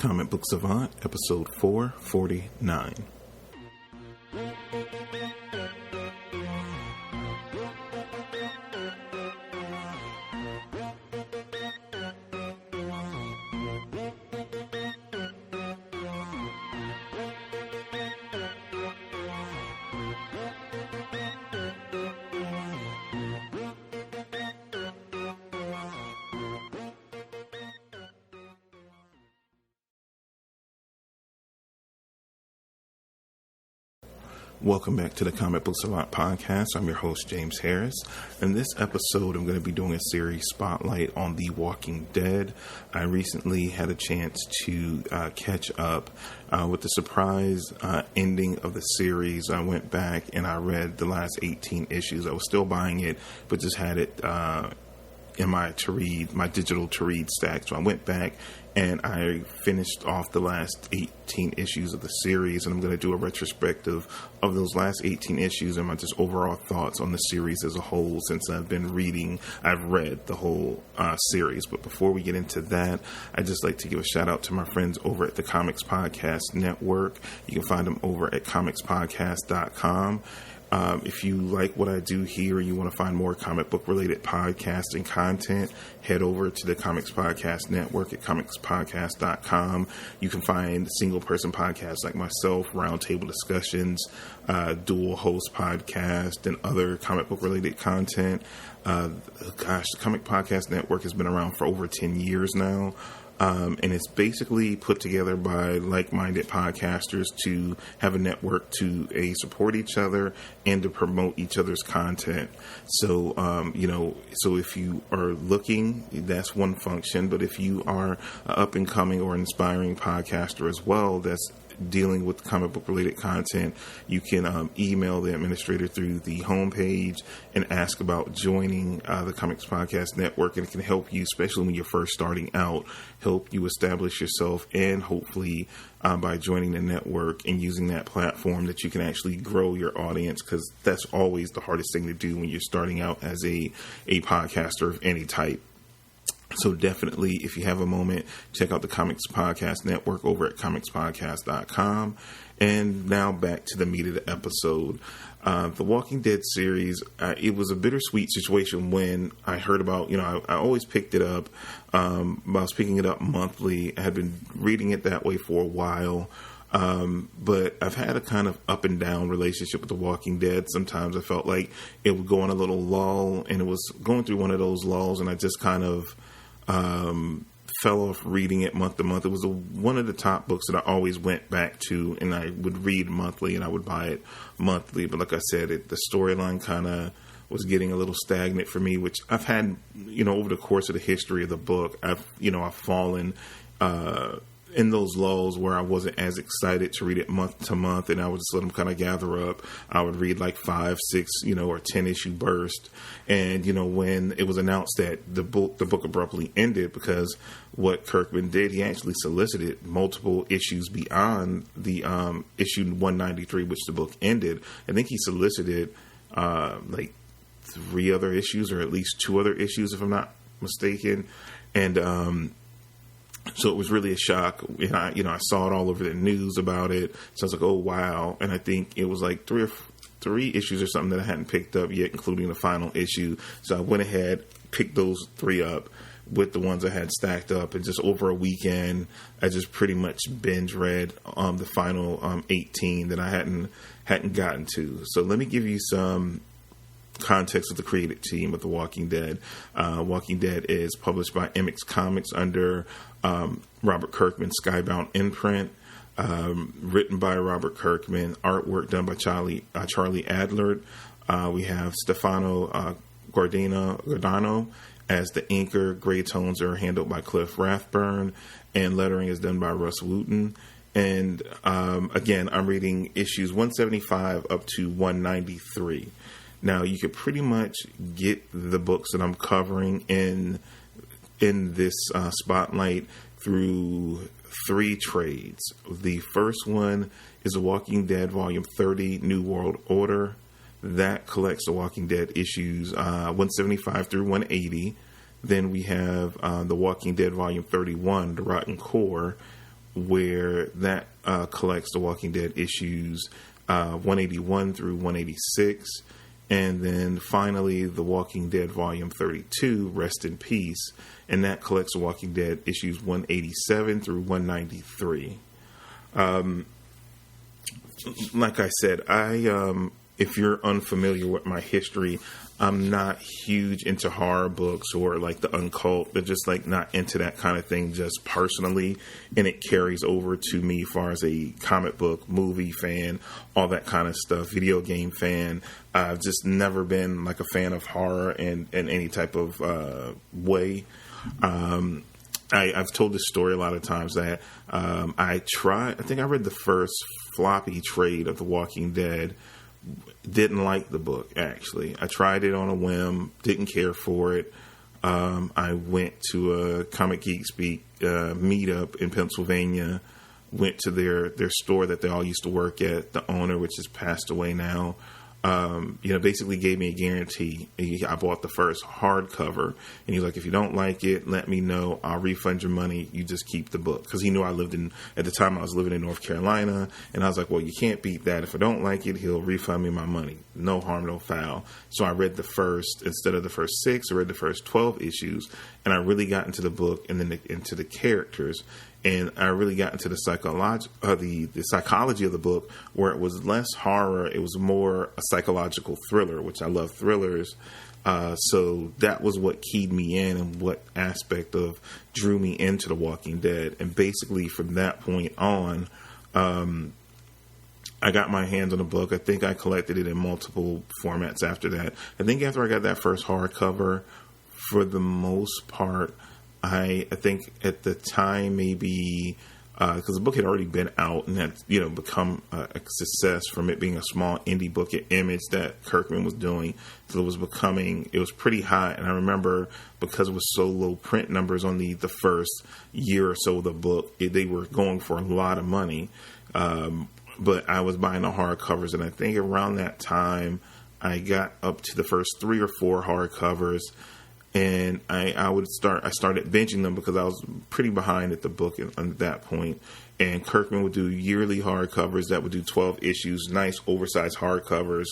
Comic Book Savant, episode 449. Welcome back to the Comic Book Savant podcast. I'm your host, James Harris. In this episode, I'm going to be doing a series spotlight on The Walking Dead. I recently had a chance to catch up with the surprise ending of the series. I went back and I read the last 18 issues. I was still buying it, but just had it in my digital to read stack. So I went back and I finished off the last 18 issues of the series, and I'm going to do a retrospective of those last 18 issues and my just overall thoughts on the series as a whole, since I've read the whole series. But before we get into that, I'd just like to give a shout out to my friends over at the Comics Podcast Network. You can find them over at comicspodcast.com. If you like what I do here and you want to find more comic book related podcasting content, head over to the Comics Podcast Network at comicspodcast.com. You can find single person podcasts like myself, roundtable discussions, dual host podcast, and other comic book related content. The Comic Podcast Network has been around for over 10 years now. And it's basically put together by like-minded podcasters to have a network to support each other and to promote each other's content. So, so if you are looking, that's one function. But if you are an up-and-coming or inspiring podcaster as well, that's dealing with comic book related content, you can email the administrator through the homepage and ask about joining the Comics Podcast Network, and it can help you, especially when you're first starting out, help you establish yourself, and hopefully by joining the network and using that platform that you can actually grow your audience, because that's always the hardest thing to do when you're starting out as a podcaster of any type. So definitely, if you have a moment, check out the Comics Podcast Network over at comicspodcast.com. And now back to the meat of the episode. The Walking Dead series, it was a bittersweet situation when I heard about, I always picked it up. I was picking it up monthly. I had been reading it that way for a while. But I've had a kind of up and down relationship with The Walking Dead. Sometimes I felt like it would go on a little lull, and it was going through one of those lulls, and I just kind of fell off reading it month to month. It was one of the top books that I always went back to, and I would read monthly and I would buy it monthly. But like I said, the storyline kind of was getting a little stagnant for me, which I've had, over the course of the history of the book, I've fallen in those lulls where I wasn't as excited to read it month to month, and I would just let them kind of gather up. I would read like 5, 6, or 10 issue burst. And, when it was announced that the book abruptly ended, because what Kirkman did, he actually solicited multiple issues beyond the issue 193, which the book ended. I think he solicited like 3 other issues, or at least 2 other issues, if I'm not mistaken. And, so it was really a shock. And I saw it all over the news about it. So I was like, oh, wow. And I think it was like 3 issues or something that I hadn't picked up yet, including the final issue. So I went ahead, picked those 3 up with the ones I had stacked up. And just over a weekend, I just pretty much binge read the final 18 that I hadn't gotten to. So let me give you some context of the creative team of The Walking Dead. Walking Dead is published by MX Comics under Robert Kirkman Skybound imprint, written by Robert Kirkman, artwork done by Charlie Adlard. We have Stefano Guardano as the inker. Gray tones are handled by Cliff Rathburn, and lettering is done by Russ Wooten. And again, I'm reading issues 175 up to 193. Now, you could pretty much get the books that I'm covering in this spotlight through 3 trades. The first one is The Walking Dead Volume 30, New World Order. That collects The Walking Dead issues 175 through 180. Then we have The Walking Dead Volume 31, The Rotten Core, where that collects The Walking Dead issues 181 through 186. And then finally, The Walking Dead Volume 32, Rest in Peace. And that collects The Walking Dead issues 187 through 193. Like I said, if you're unfamiliar with my history, I'm not huge into horror books or like the occult. They're just like not into that kind of thing just personally. And it carries over to me as far as a comic book, movie fan, all that kind of stuff, video game fan. I've just never been like a fan of horror in any type of way. I've told this story a lot of times that I think I read the first floppy trade of The Walking Dead. Didn't like the book, actually. I tried it on a whim, didn't care for it. I went to a Comic Geek Speak meetup in Pennsylvania, went to their store that they all used to work at. The owner, which has passed away now, basically gave me a guarantee. I bought the first hardcover, and he's like, if you don't like it, let me know. I'll refund your money. You just keep the book. Because he knew at the time I was living in North Carolina, and I was like, well, you can't beat that. If I don't like it, he'll refund me my money. No harm, no foul. So I read instead of the first 6, I read the first 12 issues, and I really got into the book and then into the characters. And I really got into the psychology of the book, where it was less horror. It was more a psychological thriller, which I love thrillers. So that was what keyed me in and what aspect of drew me into The Walking Dead. And basically from that point on, I got my hands on the book. I think I collected it in multiple formats after that. I think after I got that first hardcover, for the most part, I think at the time maybe because the book had already been out and had become a success from it being a small indie book at Image that Kirkman was doing. So it was pretty hot. And I remember because it was so low print numbers on the first year or so of the book, they were going for a lot of money. But I was buying the hardcovers, and I think around that time I got up to the first 3 or 4 hardcovers. And I started binging them because I was pretty behind at the book at that point. And Kirkman would do yearly hardcovers that would do 12 issues, nice oversized hardcovers,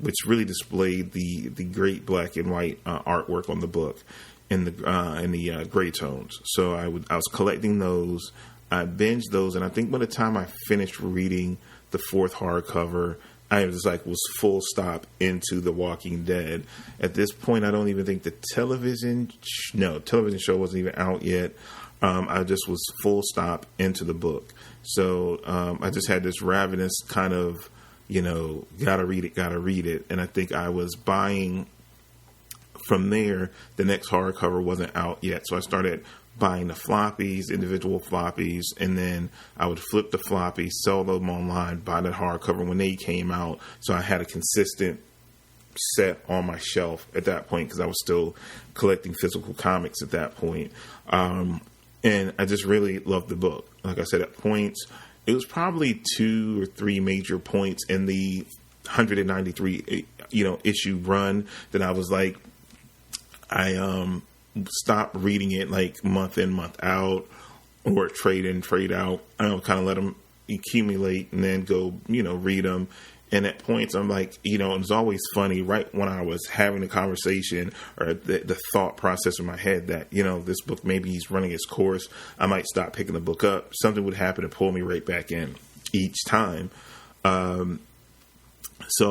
which really displayed the great black and white artwork on the book in the gray tones. So I was collecting those. I binged those, and I think by the time I finished reading the 4th hardcover, I was full stop into The Walking Dead. At this point, I don't even think the television show wasn't even out yet. I just was full stop into the book. So I just had this ravenous kind of, gotta read it. And I think I was buying from there. The next hardcover wasn't out yet. So I started buying the floppies, individual floppies, and then I would flip the floppies, sell them online, buy the hardcover when they came out. So I had a consistent set on my shelf at that point because I was still collecting physical comics at that point. And I just really loved the book. Like I said, at points, it was probably 2 or 3 major points in the 193, issue run that I was like, stop reading it like month in, month out, or trade in, trade out. I don't kind of let them accumulate and then go, read them. And at points I'm like, it's always funny right when I was having a conversation or the thought process in my head that, this book, maybe he's running its course. I might stop picking the book up. Something would happen to pull me right back in each time. So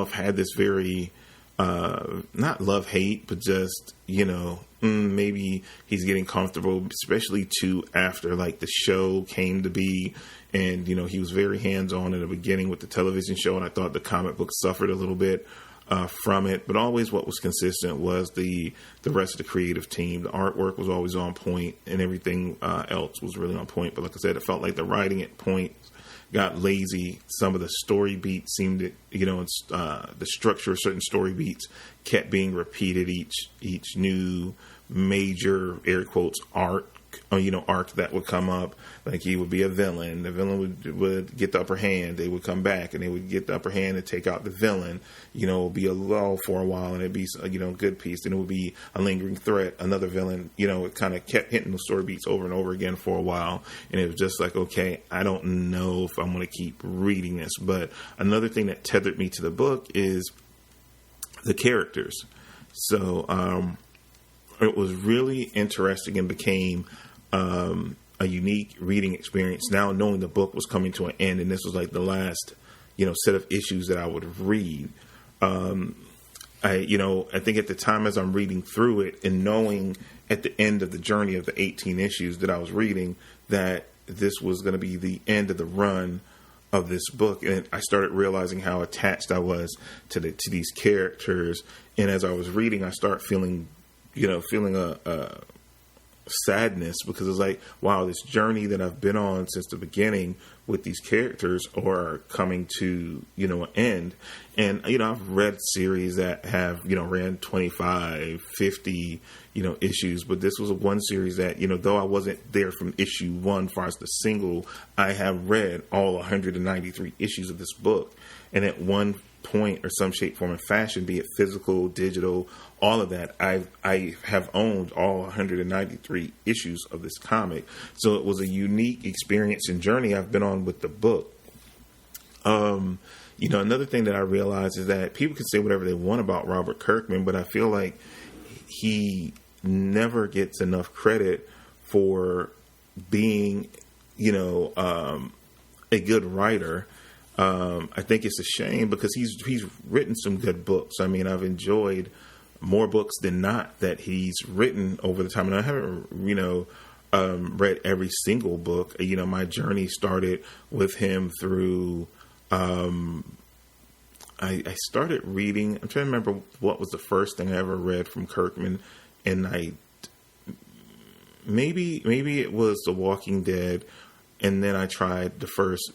I've had this very, not love-hate, but just, maybe he's getting comfortable, especially too after like the show came to be. And, he was very hands-on in the beginning with the television show. And I thought the comic book suffered a little bit from it. But always what was consistent was the rest of the creative team. The artwork was always on point and everything else was really on point. But like I said, it felt like the writing at points got lazy. Some of the story beats seemed to, the structure of certain story beats kept being repeated each new major, air quotes, arc arc that would come up. Like he would be a villain. The villain would get the upper hand. They would come back and they would get the upper hand and take out the villain. It would be a lull for a while and it'd be, good piece. Then it would be a lingering threat. Another villain, it kind of kept hitting the story beats over and over again for a while. And it was just like, okay, I don't know if I'm going to keep reading this. But another thing that tethered me to the book is the characters. So, it was really interesting and became a unique reading experience. Now knowing the book was coming to an end, and this was like the last, set of issues that I would read. I think at the time as I'm reading through it and knowing at the end of the journey of the 18 issues that I was reading that this was going to be the end of the run of this book, and I started realizing how attached I was to these characters. And as I was reading, I started feeling a sadness, because it's like, wow, this journey that I've been on since the beginning with these characters are coming to, an end. And, I've read series that have, ran 25, 50, issues, but this was one series that, though I wasn't there from issue 1 as far as the single, I have read all 193 issues of this book. And at one point or some shape, form, and fashion, be it physical, digital, all of that, I have owned all 193 issues of this comic. So it was a unique experience and journey I've been on with the book. Another thing that I realized is that people can say whatever they want about Robert Kirkman, but I feel like he never gets enough credit for being, a good writer. I think it's a shame because he's written some good books. I mean, I've enjoyed more books than not that he's written over the time. And I haven't, read every single book. My journey started with him through, I started reading, I'm trying to remember what was the first thing I ever read from Kirkman. And maybe it was The Walking Dead. And then I tried the first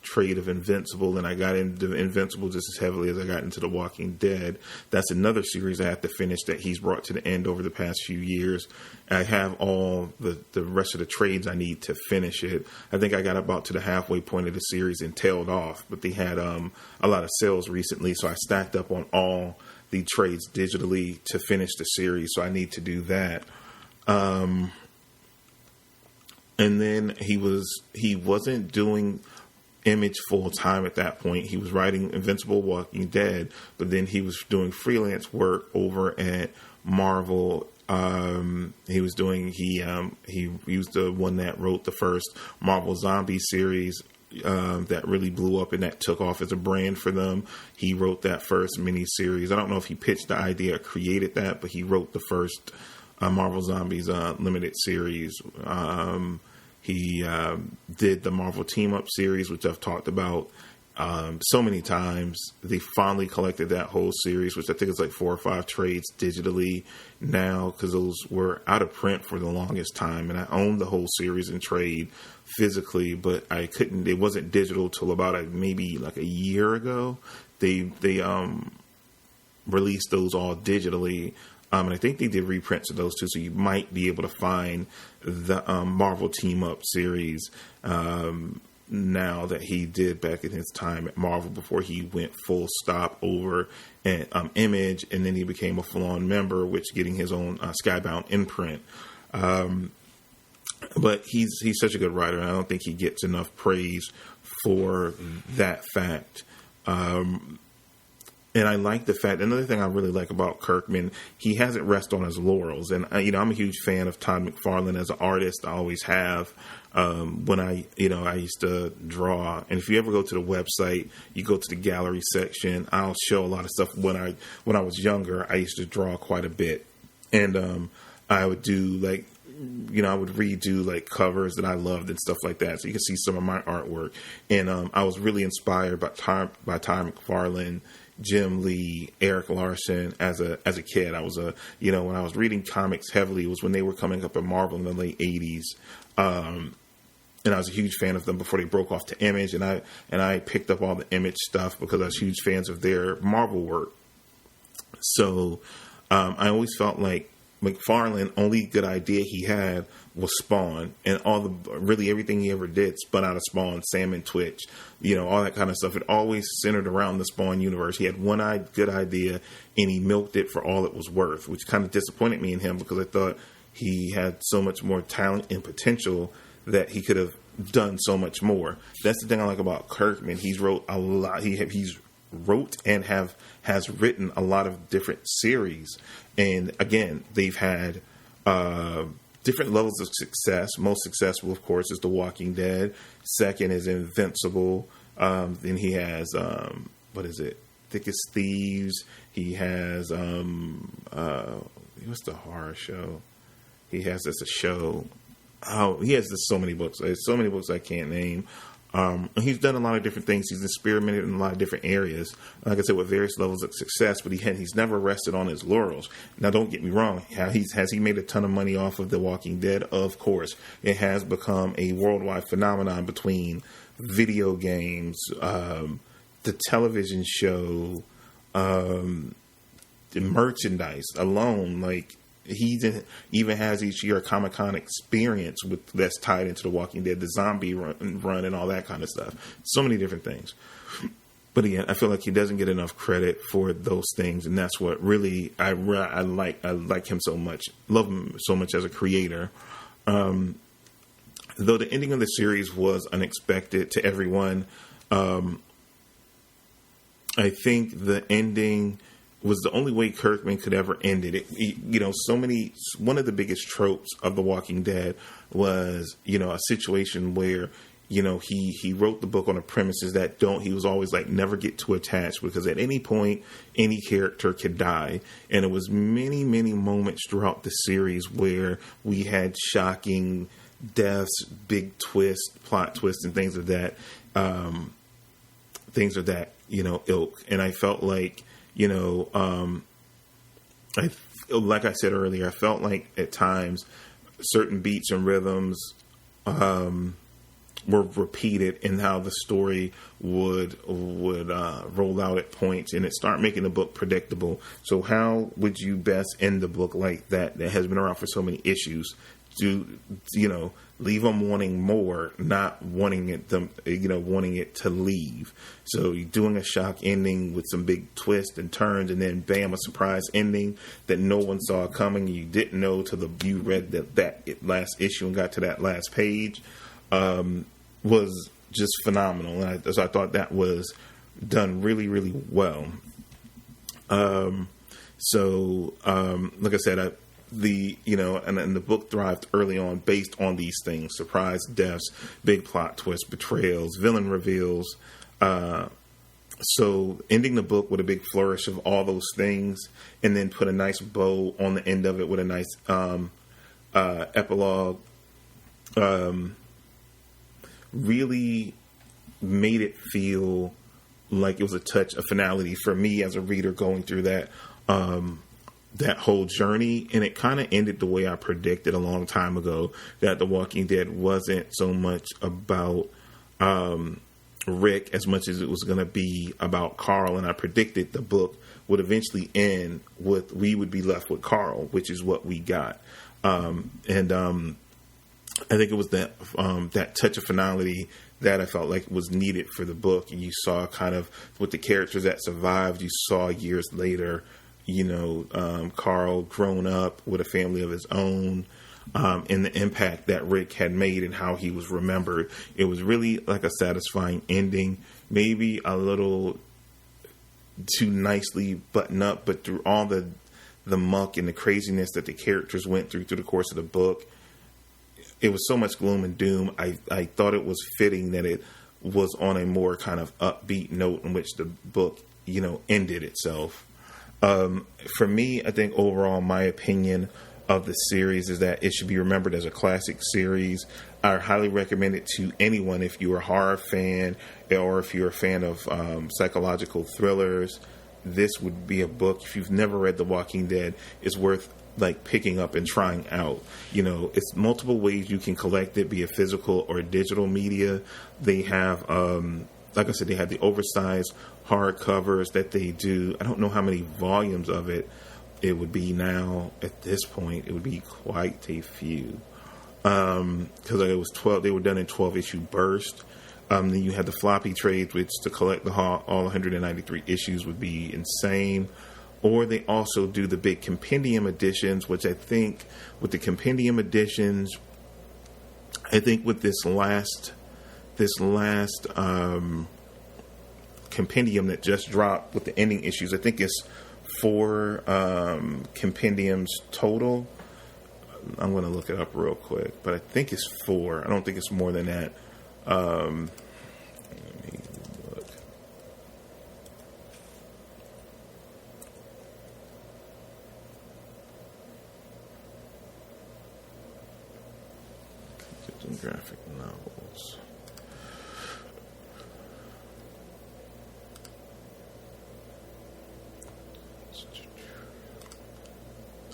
trade of Invincible, and I got into Invincible just as heavily as I got into The Walking Dead. That's another series I have to finish that he's brought to the end over the past few years. I have all the rest of the trades I need to finish it. I think I got about to the halfway point of the series and tailed off, but they had a lot of sales recently, so I stacked up on all the trades digitally to finish the series, so I need to do that. And then he wasn't doing Image full time at that point. He was writing Invincible, Walking Dead, but then he was doing freelance work over at Marvel. He was the one that wrote the first Marvel Zombie series that really blew up and that took off as a brand for them. He wrote that first miniseries. I don't know if he pitched the idea or created that, but he wrote the first Marvel Zombies limited series. He did the Marvel Team Up series, which I've talked about so many times. They finally collected that whole series, which I think is like 4 or 5 trades digitally now, because those were out of print for the longest time. And I owned the whole series in trade physically, but I couldn't. It wasn't digital till about maybe like a year ago. They released those all digitally. And I think they did reprints of those too, so you might be able to find the Marvel Team Up series now that he did back in his time at Marvel before he went full stop over at Image, and then he became a full-on member, which getting his own Skybound imprint. But he's such a good writer, and I don't think he gets enough praise for that fact. And I like the fact, another thing I really like about Kirkman, he hasn't rested on his laurels. And, I'm a huge fan of Todd McFarlane as an artist. I always have. When I used to draw. And if you ever go to the website, you go to the gallery section, I'll show a lot of stuff. When I was younger, I used to draw quite a bit. And I would do I would redo covers that I loved and stuff like that. So you can see some of my artwork. And I was really inspired by Todd McFarlane, Jim Lee, Eric Larson as a kid. I was when I was reading comics heavily, it was when they were coming up at Marvel in the late 80s. And I was a huge fan of them before they broke off to Image, and I picked up all the Image stuff because I was huge fans of their Marvel work. So I always felt like McFarlane, only good idea he had was Spawn, and really everything he ever did spun out of Spawn, Sam and Twitch, all that kind of stuff. It always centered around the Spawn universe. He had one good idea, and he milked it for all it was worth, which kind of disappointed me in him because I thought he had so much more talent and potential that he could have done so much more. That's the thing I like about Kirkman. He's wrote a lot. He's wrote and has written a lot of different series, and again, they've had different levels of success. Most successful, of course, is The Walking Dead. Second is Invincible. Then he has Thick as Thieves. He has what's the horror show? He has a show. Oh, he has so many books. There's so many books I can't name. He's done a lot of different things. He's experimented in a lot of different areas, like I said, with various levels of success, but he's never rested on his laurels. Now, don't get me wrong. Has he made a ton of money off of The Walking Dead? Of course. It has become a worldwide phenomenon between video games, the television show, the merchandise alone. Like, he even has each year a Comic-Con experience that's tied into The Walking Dead, the zombie run and all that kind of stuff. So many different things. But again, I feel like he doesn't get enough credit for those things, and that's what really I like him so much, love him so much as a creator. Though the ending of the series was unexpected to everyone, I think the ending was the only way Kirkman could ever end it. One of the biggest tropes of The Walking Dead was, a situation where, he wrote the book on the premises that he was always like, never get too attached, because at any point, any character could die. And it was many, many moments throughout the series where we had shocking deaths, big twists, plot twists, and things of that ilk. And I felt like, like I said earlier, I felt like at times certain beats and rhythms were repeated in how the story would roll out at points, and it started making the book predictable. So how would you best end the book like that has been around for so many issues? Leave them wanting more, not wanting it to leave. So you're doing a shock ending with some big twists and turns, and then bam, a surprise ending that no one saw coming. You didn't know till you read that last issue and got to that last page. Was just phenomenal. So I thought that was done really, really well. Like I said, and the book thrived early on based on these things: surprise deaths, big plot twists, betrayals, villain reveals. So ending the book with a big flourish of all those things, and then put a nice bow on the end of it with a nice epilogue, really made it feel like it was a touch of finality for me as a reader going through that whole journey. And it kind of ended the way I predicted a long time ago, that The Walking Dead wasn't so much about Rick as much as it was going to be about Carl. And I predicted the book would eventually end with, we would be left with Carl, which is what we got. I think it was that touch of finality that I felt like was needed for the book. And you saw kind of with the characters that survived, you saw years later, Carl grown up with a family of his own, and the impact that Rick had made and how he was remembered. It was really like a satisfying ending, maybe a little too nicely buttoned up, but through all the muck and the craziness that the characters went through the course of the book, it was so much gloom and doom. I thought it was fitting that it was on a more kind of upbeat note in which the book, ended itself. For me, I think overall, my opinion of the series is that it should be remembered as a classic series. I highly recommend it to anyone if you're a horror fan or if you're a fan of psychological thrillers. This would be a book, if you've never read The Walking Dead, it's worth picking up and trying out. It's multiple ways you can collect it, be it physical or digital media. They have, like I said, they have the oversized hardcovers that they do. I don't know how many volumes of it, it would be now, at this point, it would be quite a few. Because it was 12, they were done in 12 issue bursts. Then you had the floppy trades, which to collect all 193 issues would be insane. Or they also do the big compendium editions, which I think with the compendium editions, I think with this last compendium that just dropped with the ending issues, I think it's 4 compendiums total. I'm going to look it up real quick, but I think it's 4. I don't think it's more than that. Let me look. Some graphic novels.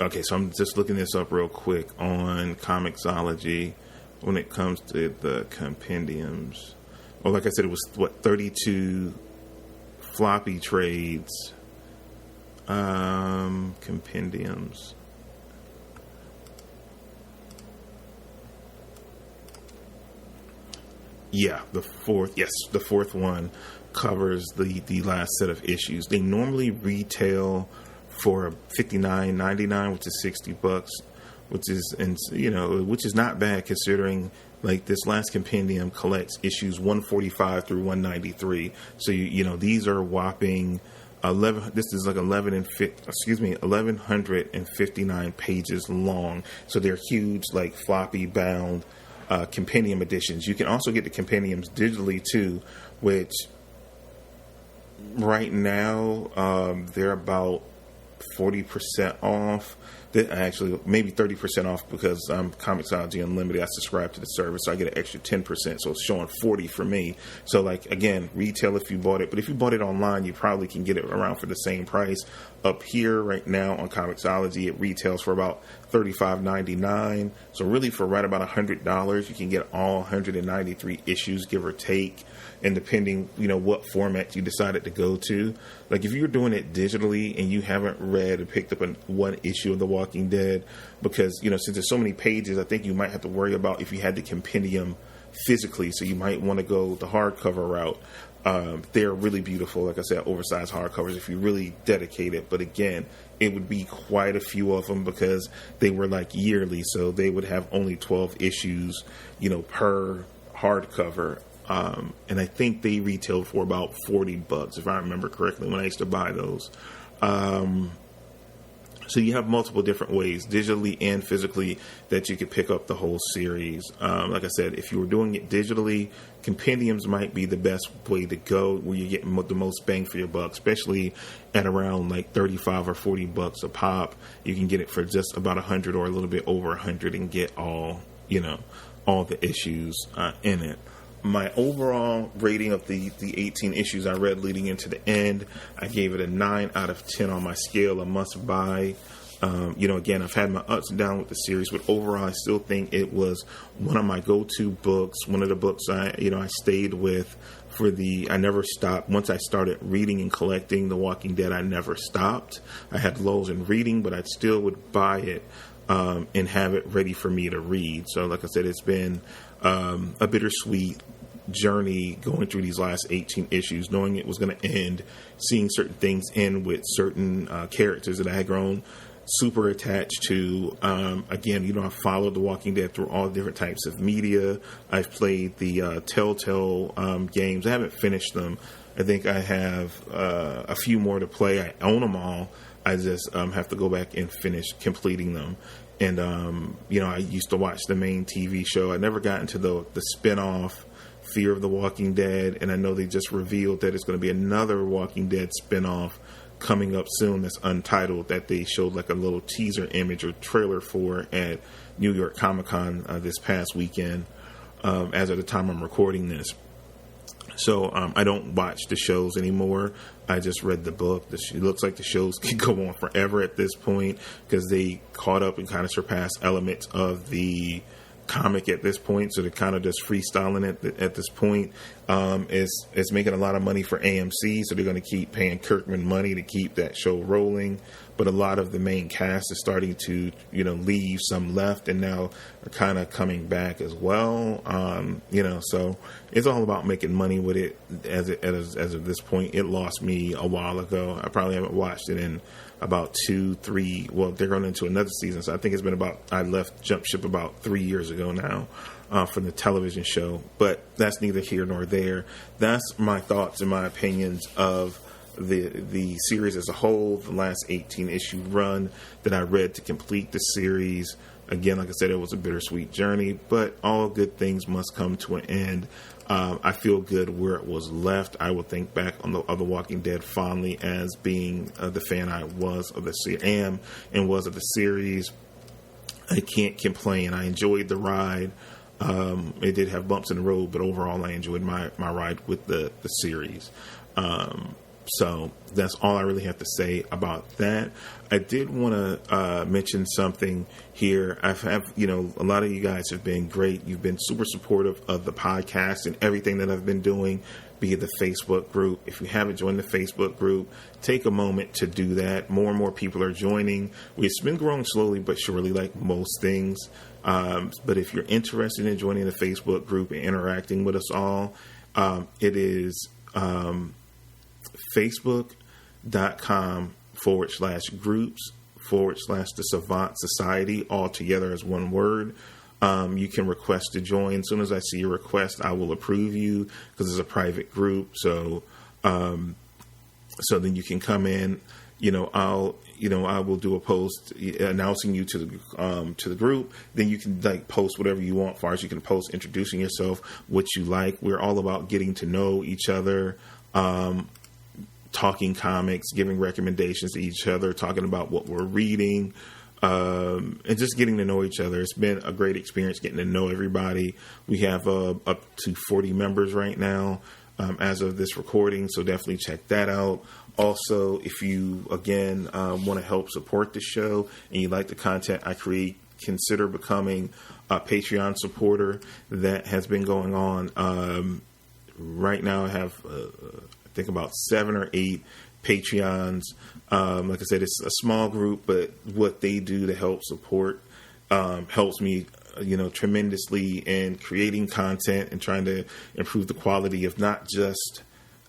Okay, so I'm just looking this up real quick on Comixology when it comes to the compendiums. Well, like I said, it was 32 floppy trades, compendiums. Yeah, the fourth one covers the last set of issues. They normally retail for $59.99, which is $60, which is not bad considering like this last compendium collects issues 145 through 193. So these are whopping 11. This is like 1159 pages long. So they're huge, like floppy bound compendium editions. You can also get the compendiums digitally too, which right now they're about 40% off. Actually, maybe 30% off because Comixology Unlimited, I subscribe to the service, so I get an extra 10%. So it's showing 40 for me. So, like, again, retail if you bought it. But if you bought it online, you probably can get it around for the same price. Up here right now on Comixology, it retails for about $35.99. So really for right about $100, you can get all 193 issues, give or take. And depending, what format you decided to go to. Like if you're doing it digitally and you haven't read or picked up one issue of The Walking Dead, because, since there's so many pages, I think you might have to worry about if you had the compendium physically. So you might want to go the hardcover route. They're really beautiful. Like I said, oversized hardcovers if you really dedicate it. But again, it would be quite a few of them because they were like yearly. So they would have only 12 issues, per hardcover. And I think they retailed for about $40, if I remember correctly, when I used to buy those. So you have multiple different ways, digitally and physically, that you could pick up the whole series. Like I said, if you were doing it digitally, compendiums might be the best way to go, where you get the most bang for your buck, especially at around like $35 or $40 a pop. You can get it for just about $100 or a little bit over $100 and get all the issues in it. My overall rating of the 18 issues I read leading into the end, I gave it a 9 out of 10 on my scale, a must buy. Again, I've had my ups and downs with the series, but overall, I still think it was one of my go-to books. One of the books I stayed with I never stopped. Once I started reading and collecting The Walking Dead, I never stopped. I had lulls in reading, but I still would buy it and have it ready for me to read. So, like I said, it's been a bittersweet journey going through these last 18 issues, knowing it was going to end, seeing certain things end with certain characters that I had grown super attached to. Again, I followed The Walking Dead through all different types of media. I've played the Telltale games. I haven't finished them. I think I have a few more to play. I own them all. I just have to go back and finish completing them. And, I used to watch the main TV show. I never got into the spinoff Fear of the Walking Dead, and I know they just revealed that it's going to be another Walking Dead spinoff coming up soon that's untitled, that they showed like a little teaser image or trailer for at New York Comic Con this past weekend, as of the time I'm recording this. So I don't watch the shows anymore. I just read the book. It looks like the shows can go on forever at this point because they caught up and kind of surpassed elements of the comic at this point, so they're kind of just freestyling at this point. is making a lot of money for AMC, so they're going to keep paying Kirkman money to keep that show rolling. But a lot of the main cast is starting to, leave. Some left and now are kind of coming back as well. So it's all about making money with it. As of this point, it lost me a while ago. I probably haven't watched it in about 2-3. Well, they're going into another season, so I think it's been I left Jump Ship about 3 years ago now. From the television show, but that's neither here nor there. That's my thoughts and my opinions of the series as a whole, the last 18-issue run that I read to complete the series. Again, like I said, it was a bittersweet journey, but all good things must come to an end. I feel good where it was left. I will think back on the Walking Dead fondly as being the fan I was of the was of the series. I can't complain. I enjoyed the ride. It did have bumps in the road, but overall I enjoyed my ride with the series. So that's all I really have to say about that. I did want to mention something here. A lot of you guys have been great. You've been super supportive of the podcast and everything that I've been doing, be it the Facebook group. If you haven't joined the Facebook group, take a moment to do that. More and more people are joining. It's been growing slowly but surely, like most things. But if you're interested in joining the Facebook group and interacting with us all, it is facebook.com/groups/the Savant Society, all together as one word. You can request to join. As soon as I see your request, I will approve you because it's a private group. So then you can come in. I will do a post announcing you to the group. Then you can post whatever you want. As far as you can post introducing yourself, what you like. We're all about getting to know each other, talking comics, giving recommendations to each other, talking about what we're reading, and just getting to know each other. It's been a great experience getting to know everybody. We have up to 40 members right now as of this recording, so definitely check that out. Also, if you, again, want to help support the show and you like the content I create, consider becoming a Patreon supporter. That has been going on. Right now I have, I think, about 7 or 8 Patreons. Like I said, it's a small group, but what they do to help support helps me tremendously in creating content and trying to improve the quality of not just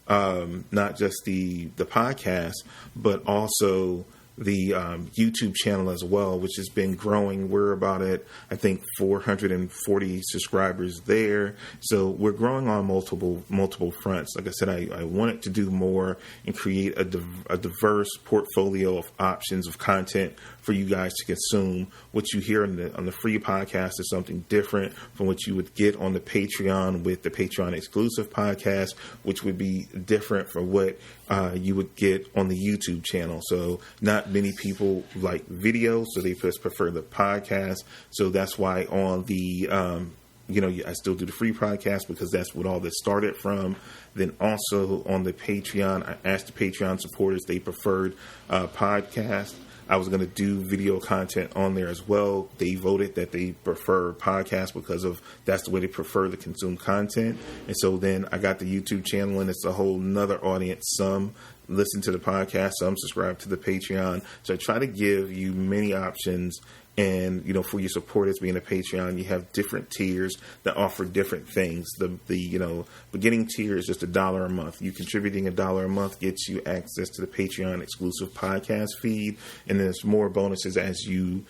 the podcast, but also the YouTube channel as well, which has been growing. We're about at, I think, 440 subscribers there. So we're growing on multiple fronts. Like I said, I wanted to do more and create a diverse portfolio of options of content for you guys to consume. What you hear on the free podcast is something different from what you would get on the Patreon with the Patreon exclusive podcast, which would be different from what you would get on the YouTube channel. So not many people like video, so they just prefer the podcast. So that's why on the I still do the free podcast because that's what all this started from. Then also on the Patreon, I asked the Patreon supporters, they preferred podcast. I was going to do video content on there as well. They voted that they prefer podcasts because of that's the way they prefer to consume content. And so then I got the YouTube channel, and it's a whole nother audience. Some listen to the podcast, some subscribe to the Patreon. So I try to give you many options. And, for your supporters being a Patreon, you have different tiers that offer different things. The beginning tier is just $1 a month. You contributing $1 a month gets you access to the Patreon exclusive podcast feed. And there's more bonuses as you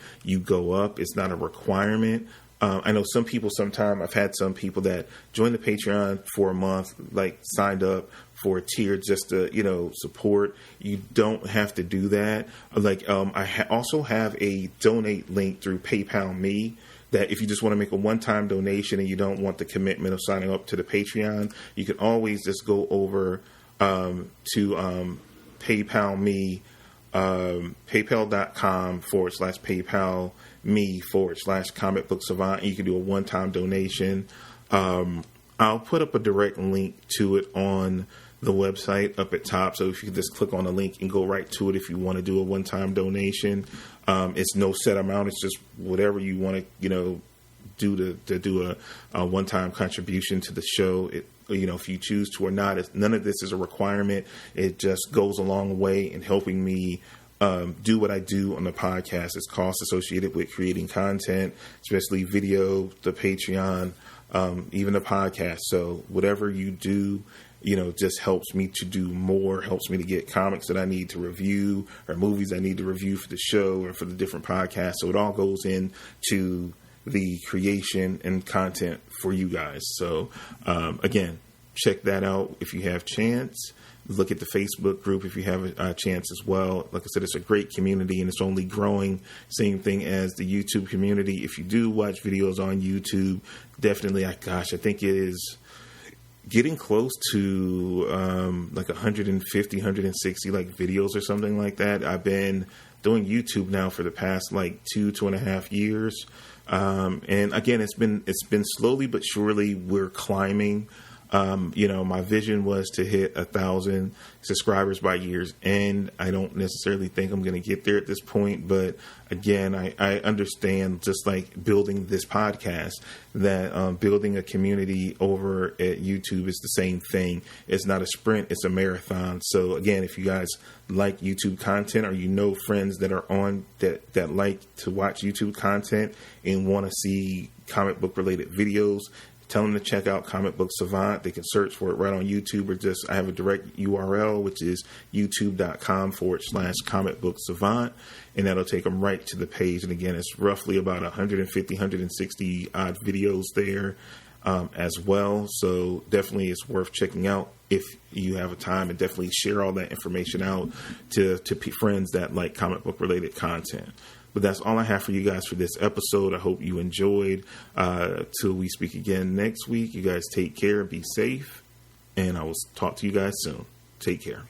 go up. It's not a requirement. I know some people I've had some people that joined the Patreon for a month, signed up for a tier just to, support. You don't have to do that. I also have a donate link through PayPal Me that if you just want to make a one-time donation and you don't want the commitment of signing up to the Patreon, you can always just go over to PayPal Me, paypal.com/PayPal me/comic book savant. You can do a one-time donation. I'll put up a direct link to it on the website up at top. So if you could just click on the link and go right to it if you want to do a one-time donation. It's no set amount. It's just whatever you want to, do to do a one-time contribution to the show. if you choose to or not. None of this is a requirement. It just goes a long way in helping me do what I do on the podcast. It's costs associated with creating content, especially video, the Patreon, even the podcast. So whatever you do, just helps me to do more, helps me to get comics that I need to review or movies I need to review for the show or for the different podcasts. So it all goes into the creation and content for you guys. So, again, check that out if you have chance. Look at the Facebook group if you have a chance as well. Like I said, it's a great community and it's only growing. Same thing as the YouTube community. If you do watch videos on YouTube, definitely, I think it is getting close to like 150, 160 like videos or something like that. I've been doing YouTube now for the past like 2.5 years. And again, it's been slowly but surely we're climbing. My vision was to hit 1,000 subscribers by year's end. I don't necessarily think I'm going to get there at this point, but again, I understand, just like building this podcast, that building a community over at YouTube is the same thing. It's not a sprint, it's a marathon. So again, if you guys like YouTube content, or friends that are on that like to watch YouTube content and want to see comic book related videos, tell them to check out Comic Book Savant. They can search for it right on YouTube, or I have a direct URL, which is youtube.com/Comic Book Savant. And that'll take them right to the page. And again, it's roughly about 150, 160 odd videos there as well. So definitely it's worth checking out if you have a time, and definitely share all that information out to friends that like comic book related content. But that's all I have for you guys for this episode. I hope you enjoyed. Till we speak again next week, you guys take care, be safe, and I will talk to you guys soon. Take care.